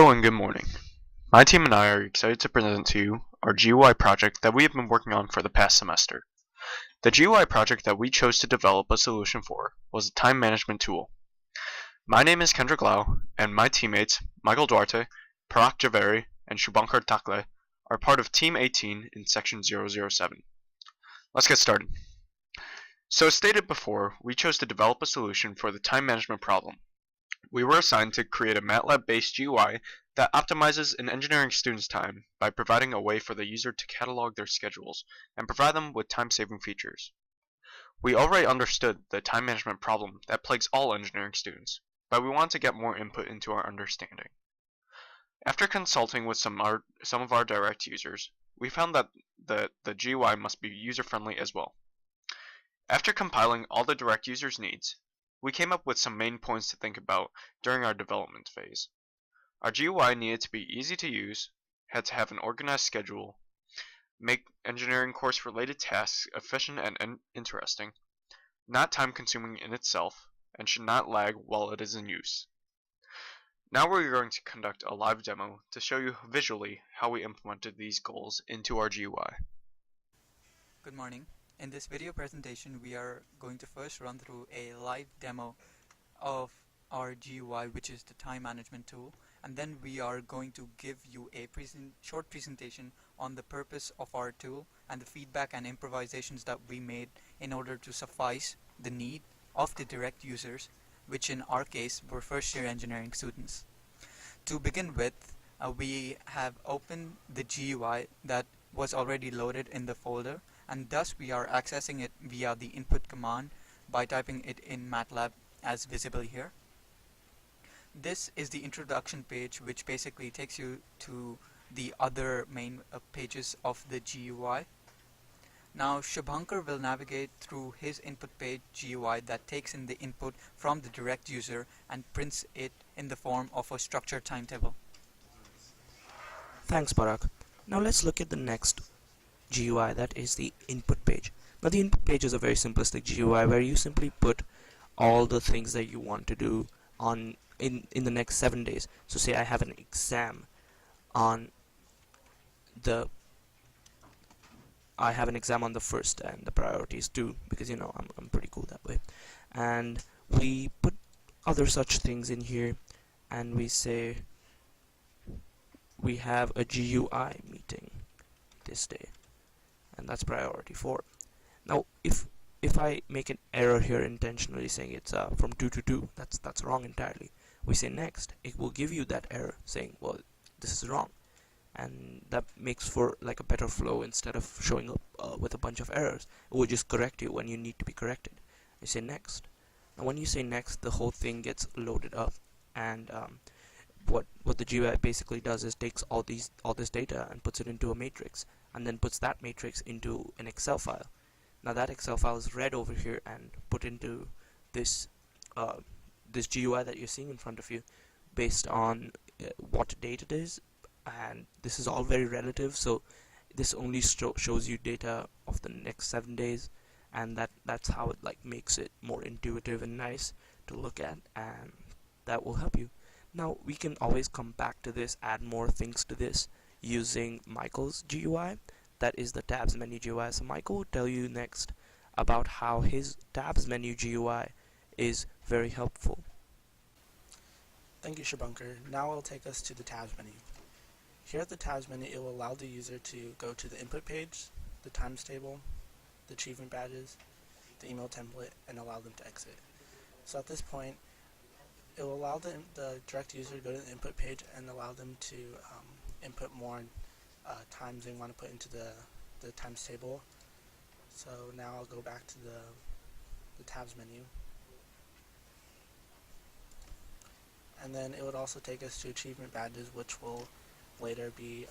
Hello and good morning. My team and I are excited to present to you our GUI project that we have been working on for the past semester. The GUI project that we chose to develop a solution for was a time management tool. My name is Kendrick Lau, and my teammates Michael Duarte, Parag Javeri, and Shubhankar Takle are part of Team 18 in Section 007. Let's get started. So as stated before, we chose to develop a solution for the time management problem. We were assigned to create a MATLAB-based GUI that optimizes an engineering student's time by providing a way for the user to catalog their schedules and provide them with time-saving features. We already understood the time management problem that plagues all engineering students, but we want to get more input into our understanding. After consulting with some of our direct users, we found that the GUI must be user-friendly as well. After compiling all the direct users' needs, we came up with some main points to think about during our development phase. Our GUI needed to be easy to use, had to have an organized schedule, make engineering course related tasks efficient and interesting, not time consuming in itself, and should not lag while it is in use. Now we're going to conduct a live demo to show you visually how we implemented these goals into our GUI. Good morning. In this video presentation, we are going to first run through a live demo of our GUI, which is the time management tool, and then we are going to give you a short presentation on the purpose of our tool and the feedback and improvisations that we made in order to suffice the need of the direct users, which in our case were first-year engineering students. To begin with, we have opened the GUI that was already loaded in the folder, and thus we are accessing it via the input command by typing it in MATLAB as visible here. This is the introduction page, which basically takes you to the other main pages of the GUI. Now Shubhankar will navigate through his input page GUI that takes in the input from the direct user and prints it in the form of a structured timetable. Thanks, Parag. Now let's look at the next GUI, that is the input page. Now the input page is a very simplistic GUI where you simply put all the things that you want to do in the next 7 days. So say I have an exam on the first, and the priority is 2, because I'm pretty cool that way. And we put other such things in here, and we say we have a GUI meeting this day, and that's priority 4. Now if I make an error here intentionally saying it's from 2 to 2, that's wrong entirely. We say next, it will give you that error saying, well, this is wrong, and that makes for like a better flow. Instead of showing up with a bunch of errors, it will just correct you when you need to be corrected. You say next. Now when you say next, the whole thing gets loaded up, and what the GUI basically does is takes all this data and puts it into a matrix, and then puts that matrix into an Excel file. Now that Excel file is read over here and put into this this GUI that you're seeing in front of you based on what date it is, and this is all very relative, so this only shows you data of the next 7 days, and that's how it makes it more intuitive and nice to look at, and that will help you. Now we can always come back to this, add more things to this using Michael's GUI, that is the tabs menu GUI. So Michael will tell you next about how his tabs menu GUI is very helpful. Thank you, Shubhankar. Now it'll take us to the tabs menu. Here at the tabs menu, it will allow the user to go to the input page, the times table, the achievement badges, the email template, and allow them to exit. So at this point, it will allow the direct user to go to the input page and allow them to input more times they want to put into the times table. So now I'll go back to the tabs menu, and then it would also take us to achievement badges, which will later be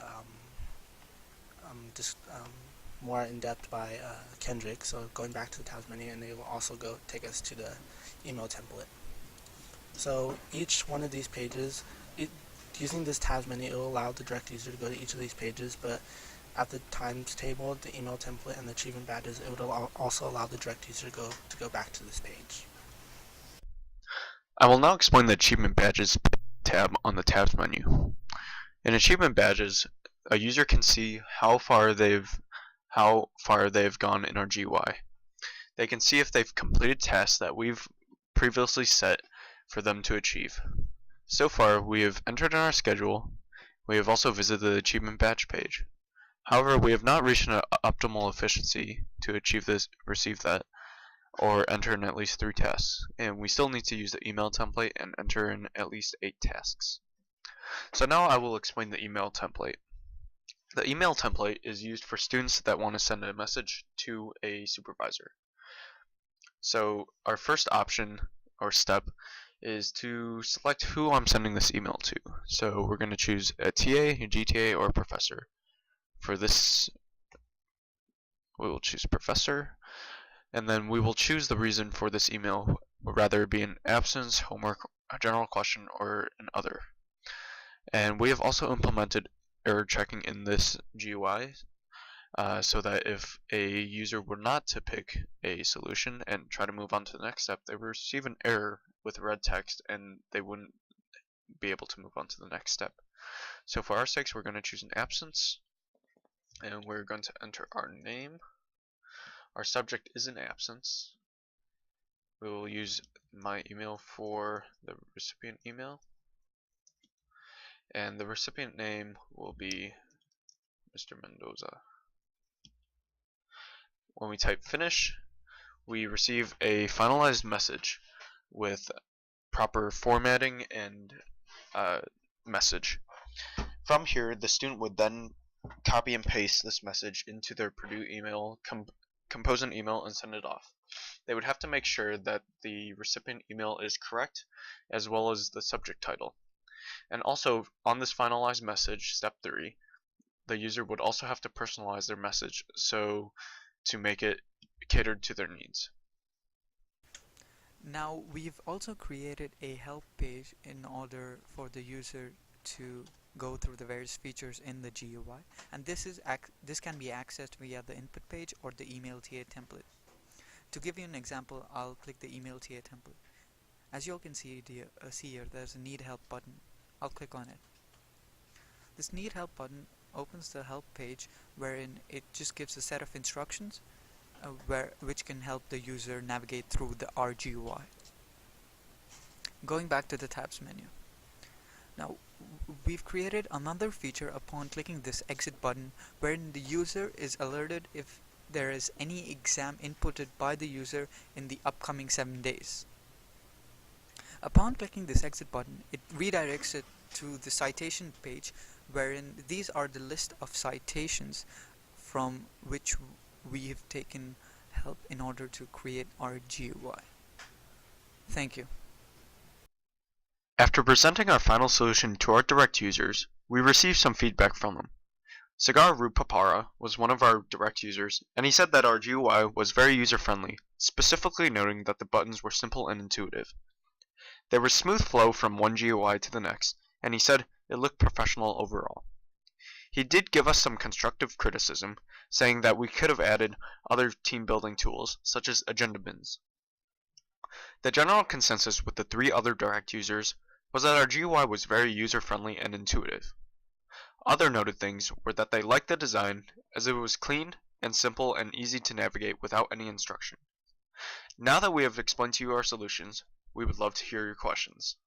more in depth by Kendrick. So going back to the tabs menu, and it will also take us to the email template. So each one of these pages, using this tabs menu, it will allow the direct user to go to each of these pages, but at the times table, the email template, and the achievement badges, it would also allow the direct user to go back to this page. I will now explain the Achievement Badges tab on the Tabs menu. In achievement badges, a user can see how far they've gone in our GUI. They can see if they've completed tasks that we've previously set for them to achieve. So far, we have entered in our schedule. We have also visited the achievement badge page. However, we have not reached an optimal efficiency to receive that, or enter in at least 3 tasks, and we still need to use the email template and enter in at least 8 tasks. So now I will explain the email template. The email template is used for students that want to send a message to a supervisor. So our first option or step is to select who I'm sending this email to. So we're going to choose a TA, a GTA, or a professor. For this, we will choose professor, and then we will choose the reason for this email, whether it be an absence, homework, a general question, or an other. And we have also implemented error checking in this GUI so that if a user were not to pick a solution and try to move on to the next step, they would receive an error with red text and they wouldn't be able to move on to the next step. So for our sakes, we're going to choose an absence, and we're going to enter our name. Our subject is an absence. We will use my email for the recipient email, and the recipient name will be Mr. Mendoza. When we type finish, we receive a finalized message with proper formatting and message. From here, the student would then copy and paste this message into their Purdue email, compose an email, and send it off. They would have to make sure that the recipient email is correct, as well as the subject title. And also, on this finalized message, step 3, the user would also have to personalize their message so to make it catered to their needs. Now we've also created a help page in order for the user to go through the various features in the GUI, and this can be accessed via the input page or the email TA template. To give you an example, I'll click the email TA template. As you all can see here, there's a need help button. I'll click on it. This need help button opens the help page, wherein it just gives a set of instructions which can help the user navigate through the RGUI. Going back to the tabs menu. Now we've created another feature upon clicking this exit button, wherein the user is alerted if there is any exam inputted by the user in the upcoming 7 days. Upon clicking this exit button, it redirects it to the citation page, wherein these are the list of citations from which we have taken help in order to create our GUI. Thank you. After presenting our final solution to our direct users, we received some feedback from them. Sagar Rupapara was one of our direct users, and he said that our GUI was very user-friendly, specifically noting that the buttons were simple and intuitive. There was smooth flow from one GUI to the next, and he said it looked professional overall. He did give us some constructive criticism, saying that we could have added other team-building tools, such as agenda bins. The general consensus with the 3 other direct users was that our GUI was very user-friendly and intuitive. Other noted things were that they liked the design, as it was clean and simple and easy to navigate without any instruction. Now that we have explained to you our solutions, we would love to hear your questions.